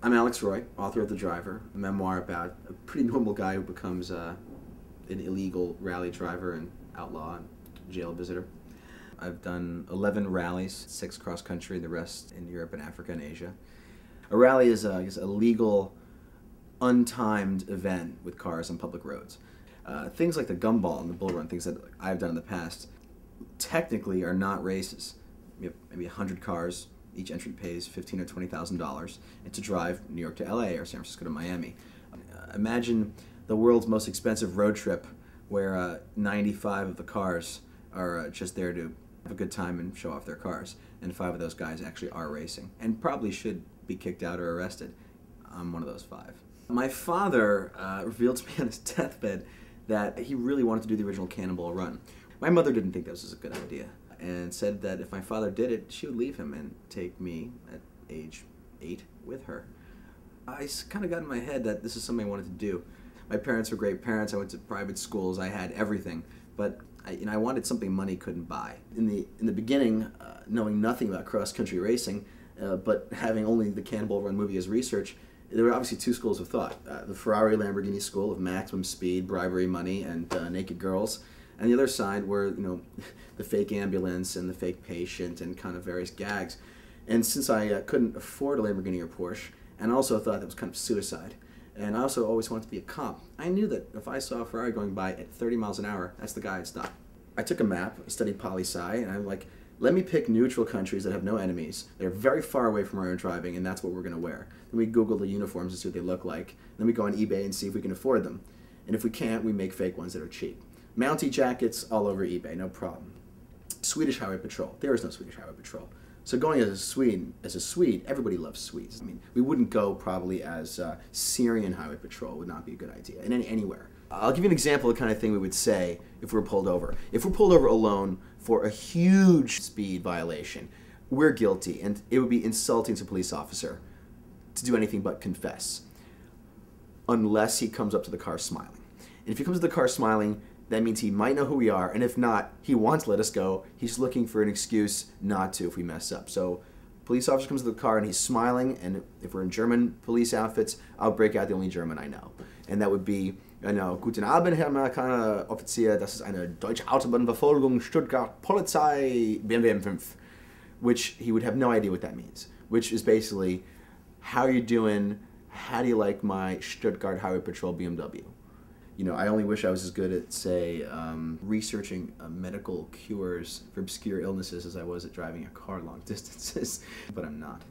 I'm Alex Roy, author of The Driver, a memoir about a pretty normal guy who becomes an illegal rally driver and outlaw and jail visitor. I've done 11 rallies, 6 cross-country, the rest in Europe and Africa and Asia. A rally is, I guess, a legal, untimed event with cars on public roads. Things like the gumball and the bull run, things that I've done in the past, technically are not races. You have maybe 100 cars. Each entry pays $15,000 or $20,000, and to drive New York to LA or San Francisco to Miami. Imagine the world's most expensive road trip where 95 of the cars are just there to have a good time and show off their cars, and 5 of those guys actually are racing and probably should be kicked out or arrested. I'm one of those 5. My father revealed to me on his deathbed that he really wanted to do the original Cannonball Run. My mother didn't think this was a good idea, and said that if my father did it, she would leave him and take me at age 8 with her. I kind of got in my head that this is something I wanted to do. My parents were great parents. I went to private schools. I had everything, but I wanted something money couldn't buy. In the beginning, knowing nothing about cross-country racing, but having only the Cannonball Run movie as research, there were obviously 2 schools of thought. The Ferrari-Lamborghini school of maximum speed, bribery, money, and naked girls. And the other side were, the fake ambulance and the fake patient and kind of various gags. And since I couldn't afford a Lamborghini or Porsche, and also thought that was kind of suicide, and I also always wanted to be a cop, I knew that if I saw a Ferrari going by at 30 miles an hour, that's the guy I'd stop. I took a map, studied poli-sci, and I'm like, let me pick neutral countries that have no enemies. They're very far away from where we're driving, and that's what we're going to wear. Then we Google the uniforms and see what they look like. Then we go on eBay and see if we can afford them. And if we can't, we make fake ones that are cheap. Mountie jackets all over eBay, no problem. Swedish Highway Patrol. There is no Swedish Highway Patrol. So going as a Swede, everybody loves Swedes. I mean, we wouldn't go probably as Syrian Highway Patrol would not be a good idea, in anywhere. I'll give you an example of the kind of thing we would say if we're pulled over. If we're pulled over alone for a huge speed violation, we're guilty, and it would be insulting to a police officer to do anything but confess, unless he comes up to the car smiling. And if he comes to the car smiling, that means he might know who we are, and if not, he wants to let us go. He's looking for an excuse not to if we mess up. So, police officer comes to the car and he's smiling, and if we're in German police outfits, I'll break out the only German I know. And that would be, Guten Abend, Herr Amerikaner Offizier, das ist eine deutsche Autobahnverfolgung, Stuttgart, Polizei, BMW M5. Which he would have no idea what that means. Which is basically, how are you doing? How do you like my Stuttgart Highway Patrol BMW? I only wish I was as good at, say, researching medical cures for obscure illnesses as I was at driving a car long distances, but I'm not.